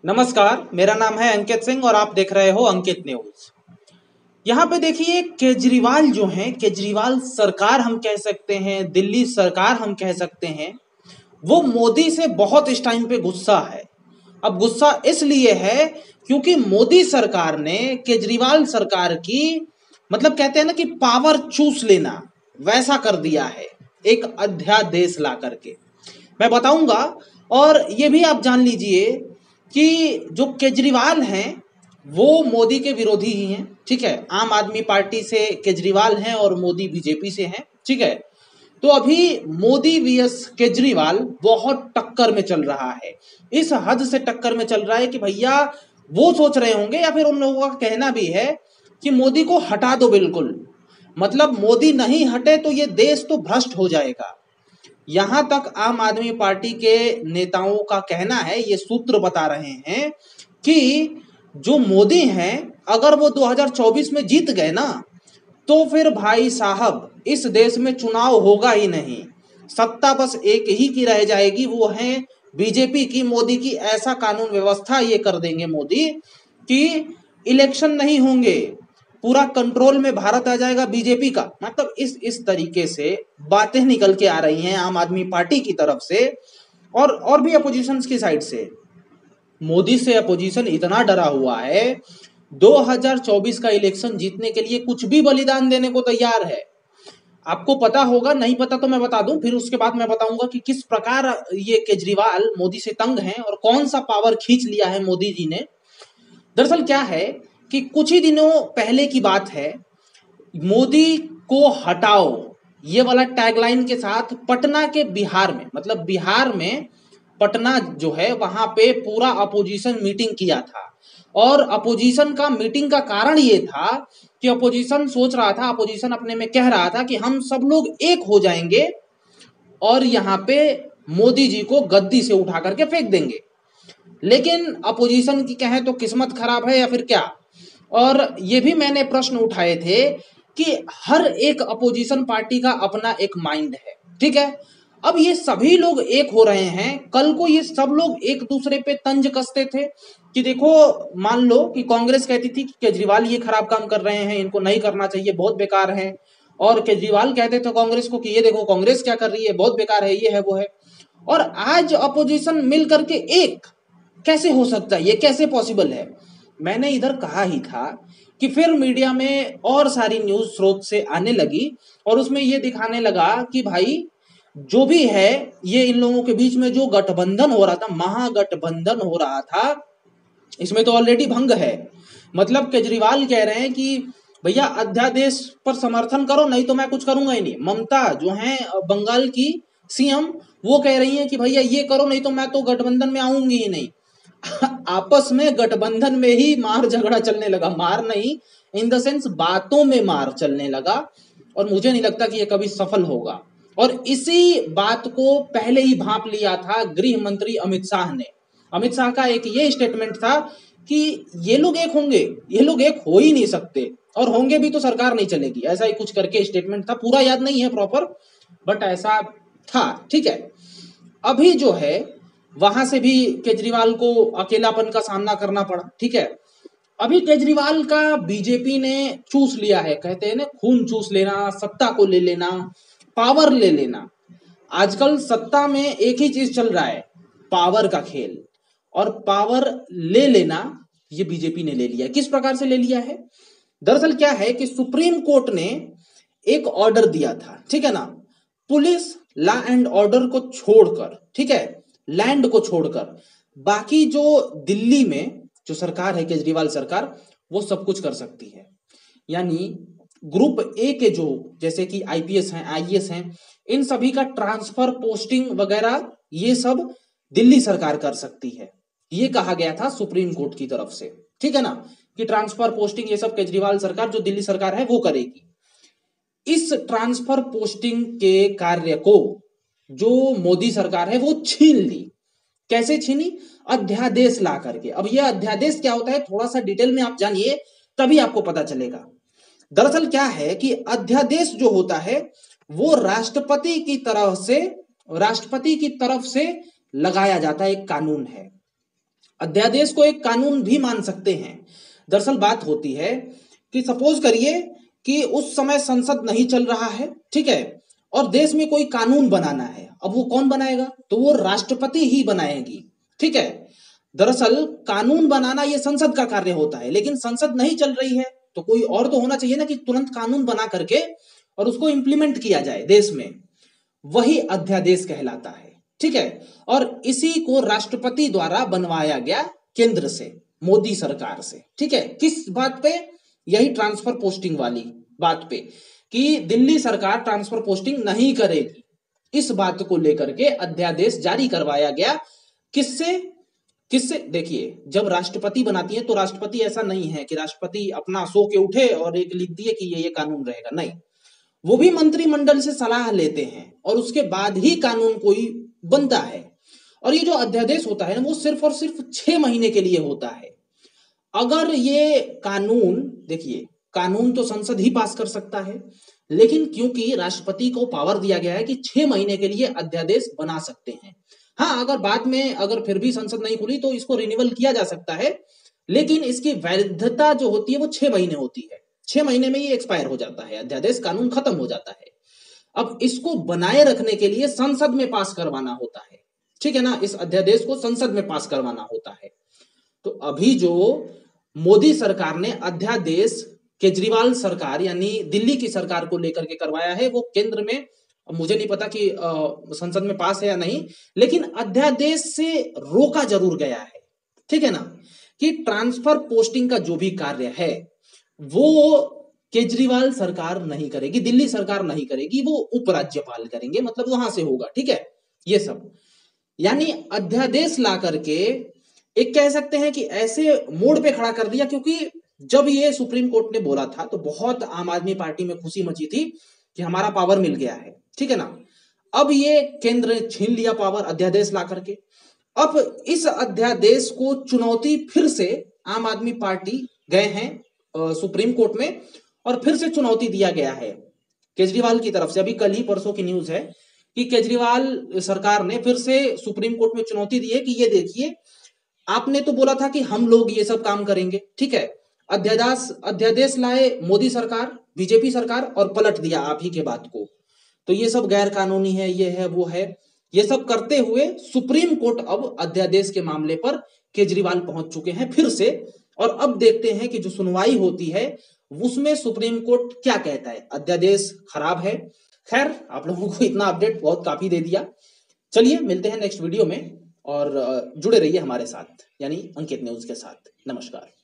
नमस्कार, मेरा नाम है अंकित सिंह और आप देख रहे हो अंकित न्यूज। यहाँ पे देखिए केजरीवाल जो हैं, केजरीवाल सरकार हम कह सकते हैं, दिल्ली सरकार हम कह सकते हैं, वो मोदी से बहुत इस टाइम पे गुस्सा है। अब गुस्सा इसलिए है क्योंकि मोदी सरकार ने केजरीवाल सरकार की मतलब कहते हैं ना कि पावर चूस लेना वैसा कर दिया है, एक अध्यादेश ला करके। मैं बताऊंगा। और ये भी आप जान लीजिए कि जो केजरीवाल हैं वो मोदी के विरोधी ही हैं। ठीक है, आम आदमी पार्टी से केजरीवाल हैं और मोदी बीजेपी से हैं। ठीक है, तो अभी मोदी वीएस केजरीवाल बहुत टक्कर में चल रहा है। इस हद से टक्कर में चल रहा है कि भैया वो सोच रहे होंगे या फिर उन लोगों का कहना भी है कि मोदी को हटा दो बिल्कुल। मतलब मोदी नहीं हटे तो ये देश तो भ्रष्ट हो जाएगा। यहां तक आम आदमी पार्टी के नेताओं का कहना है, ये सूत्र बता रहे हैं कि जो मोदी हैं अगर वो 2024 में जीत गए ना तो फिर भाई साहब इस देश में चुनाव होगा ही नहीं। सत्ता बस एक ही की रह जाएगी, वो है बीजेपी की, मोदी की। ऐसा कानून व्यवस्था ये कर देंगे मोदी कि इलेक्शन नहीं होंगे, पूरा कंट्रोल में भारत आ जाएगा बीजेपी का। मतलब इस तरीके से बातें निकल के आ रही हैं आम आदमी पार्टी की तरफ से और भी अपोजिशन की साइड से। मोदी से अपोजिशन इतना डरा हुआ है, 2024 का इलेक्शन जीतने के लिए कुछ भी बलिदान देने को तैयार है। आपको पता होगा, नहीं पता तो मैं बता दूं, फिर उसके बाद मैं बताऊंगा कि किस प्रकार ये केजरीवाल मोदी से तंग हैं और कौन सा पावर खींच लिया है मोदी जी ने। दरअसल क्या है कि कुछ ही दिनों पहले की बात है, मोदी को हटाओ ये वाला टैगलाइन के साथ पटना के बिहार में, मतलब बिहार में पटना जो है वहां पे पूरा अपोजिशन मीटिंग किया था। और अपोजिशन का मीटिंग का कारण ये था कि अपोजिशन सोच रहा था, अपोजिशन अपने में कह रहा था कि हम सब लोग एक हो जाएंगे और यहाँ पे मोदी जी को गद्दी से उठा करके फेंक देंगे। लेकिन अपोजिशन की कहें तो किस्मत खराब है या फिर क्या। और ये भी मैंने प्रश्न उठाए थे कि हर एक अपोजिशन पार्टी का अपना एक माइंड है। ठीक है, अब ये सभी लोग एक हो रहे हैं, कल को ये सब लोग एक दूसरे पे तंज कसते थे कि देखो, मान लो कि कांग्रेस कहती थी कि केजरीवाल ये खराब काम कर रहे हैं, इनको नहीं करना चाहिए, बहुत बेकार है। और केजरीवाल कहते थे कांग्रेस को कि ये देखो कांग्रेस क्या कर रही है, बहुत बेकार है, ये है वो है। और आज अपोजिशन मिल करके एक कैसे हो सकता है, ये कैसे पॉसिबल है। मैंने इधर कहा ही था कि फिर मीडिया में और सारी न्यूज स्रोत से आने लगी और उसमें ये दिखाने लगा कि भाई जो भी है, ये इन लोगों के बीच में जो गठबंधन हो रहा था, महागठबंधन हो रहा था, इसमें तो ऑलरेडी भंग है। मतलब केजरीवाल कह रहे हैं कि भैया अध्यादेश पर समर्थन करो, नहीं तो मैं कुछ करूंगा ही नहीं। ममता जो है बंगाल की सीएम, वो कह रही है कि भैया ये करो, नहीं तो मैं तो गठबंधन में आऊंगी ही नहीं। आपस में गठबंधन में ही मार झगड़ा चलने लगा, मार नहीं इन द सेंस बातों में मार चलने लगा। और मुझे नहीं लगता कि ये कभी सफल होगा। और इसी बात को पहले ही भांप लिया था गृह मंत्री अमित शाह ने। अमित शाह का एक ये स्टेटमेंट था कि ये लोग एक होंगे, ये लोग एक हो ही नहीं सकते, और होंगे भी तो सरकार नहीं चलेगी, ऐसा ही कुछ करके स्टेटमेंट था। पूरा याद नहीं है प्रॉपर, बट ऐसा था। ठीक है, अभी जो है वहां से भी केजरीवाल को अकेलापन का सामना करना पड़ा। ठीक है, अभी केजरीवाल का बीजेपी ने चूस लिया है, कहते हैं ना खून चूस लेना, सत्ता को ले लेना, पावर ले लेना। आजकल सत्ता में एक ही चीज चल रहा है, पावर का खेल। और पावर ले लेना ये बीजेपी ने ले लिया। किस प्रकार से ले लिया है, दरअसल क्या है कि सुप्रीम कोर्ट ने एक ऑर्डर दिया था, ठीक है ना, पुलिस लॉ एंड ऑर्डर को छोड़कर, ठीक है, लैंड को छोड़कर बाकी जो दिल्ली में जो सरकार है, केजरीवाल सरकार, वो सब कुछ कर सकती है। यानी ग्रुप ए के जो जैसे कि आईपीएस हैं, आईएएस हैं, इन सभी का ट्रांसफर, पोस्टिंग वगैरह ये सब दिल्ली सरकार कर सकती है। ये कहा गया था सुप्रीम कोर्ट की तरफ से, ठीक है ना, कि ट्रांसफर, पोस्टिंग ये सब केजरीवाल सरकार, जो दिल्ली सरकार है, वो करेगी। इस ट्रांसफर पोस्टिंग के कार्य को जो मोदी सरकार है वो छीन ली। कैसे छीनी, अध्यादेश ला करके। अब यह अध्यादेश क्या होता है, थोड़ा सा डिटेल में आप जानिए, तभी आपको पता चलेगा। दरअसल क्या है कि अध्यादेश जो होता है वो राष्ट्रपति की तरफ से लगाया जाता है, एक कानून है। अध्यादेश को एक कानून भी मान सकते हैं। दरअसल बात होती है कि सपोज करिए कि उस समय संसद नहीं चल रहा है, ठीक है, और देश में कोई कानून बनाना है। अब वो कौन बनाएगा? तो वो राष्ट्रपति ही बनाएगी, ठीक है। दरअसल कानून बनाना ये संसद का कार्य होता है, लेकिन संसद नहीं चल रही है तो कोई और तो होना चाहिए ना कि तुरंत कानून बना करके और उसको इंप्लीमेंट किया जाए देश में। वही अध्यादेश कहलाता है, ठीक है। और इसी को राष्ट्रपति द्वारा बनवाया गया केंद्र से, मोदी सरकार से, ठीक है। किस बात पे? यही ट्रांसफर पोस्टिंग वाली बात पे कि दिल्ली सरकार ट्रांसफर पोस्टिंग नहीं करेगी। इस बात को लेकर के अध्यादेश जारी करवाया गया। किससे? किससे? देखिए, जब राष्ट्रपति बनाती है तो राष्ट्रपति ऐसा नहीं है कि राष्ट्रपति अपना सो के उठे और एक लिख दिए कि ये कानून रहेगा, नहीं। वो भी मंत्रिमंडल से सलाह लेते हैं और उसके बाद ही कानून कोई बनता है। और ये जो अध्यादेश होता है ना, वो सिर्फ और सिर्फ 6 महीने के लिए होता है। अगर ये कानून, देखिए, कानून तो संसद ही पास कर सकता है, लेकिन क्योंकि राष्ट्रपति को पावर दिया गया है कि 6 महीने के लिए अध्यादेश बना सकते हैं। हाँ, अगर बाद में अगर फिर भी संसद नहीं खुली तो इसको रिन्यूअल किया जा सकता है, लेकिन इसकी वैधता जो होती है वो 6 महीने होती है। 6 महीने में ये एक्सपायर हो जाता है, अध्यादेश कानून खत्म हो जाता है। अब इसको बनाए रखने के लिए संसद में पास करवाना होता है, ठीक है ना। इस अध्यादेश को संसद में पास करवाना होता है। तो अभी जो मोदी सरकार ने अध्यादेश केजरीवाल सरकार यानी दिल्ली की सरकार को लेकर के करवाया है, वो केंद्र में, मुझे नहीं पता कि संसद में पास है या नहीं, लेकिन अध्यादेश से रोका जरूर गया है, ठीक है ना, कि ट्रांसफर पोस्टिंग का जो भी कार्य है वो केजरीवाल सरकार नहीं करेगी, दिल्ली सरकार नहीं करेगी, वो उपराज्यपाल करेंगे, मतलब वहां से होगा, ठीक है। ये सब यानी अध्यादेश ला करके एक कह सकते हैं कि ऐसे मोड़ पे खड़ा कर दिया, क्योंकि जब ये सुप्रीम कोर्ट ने बोला था तो बहुत आम आदमी पार्टी में खुशी मची थी कि हमारा पावर मिल गया है, ठीक है ना। अब ये केंद्र ने छीन लिया पावर अध्यादेश ला करके। अब इस अध्यादेश को चुनौती फिर से आम आदमी पार्टी गए हैं सुप्रीम कोर्ट में, और फिर से चुनौती दिया गया है केजरीवाल की तरफ से। अभी कल ही परसों की न्यूज है कि केजरीवाल सरकार ने फिर से सुप्रीम कोर्ट में चुनौती दी है कि ये देखिए, आपने तो बोला था कि हम लोग ये सब काम करेंगे, ठीक है। अध्यादेश लाए मोदी सरकार, बीजेपी सरकार, और पलट दिया आप ही के बात को। तो ये सब गैर कानूनी है, ये है, वो है, ये सब करते हुए सुप्रीम कोर्ट अब अध्यादेश के मामले पर केजरीवाल पहुंच चुके हैं फिर से। और अब देखते हैं कि जो सुनवाई होती है उसमें सुप्रीम कोर्ट क्या कहता है। अध्यादेश खराब है। खैर, आप लोगों को इतना अपडेट बहुत काफी दे दिया। चलिए मिलते हैं नेक्स्ट वीडियो में, और जुड़े रहिए हमारे साथ, यानी अंकित न्यूज के साथ। नमस्कार।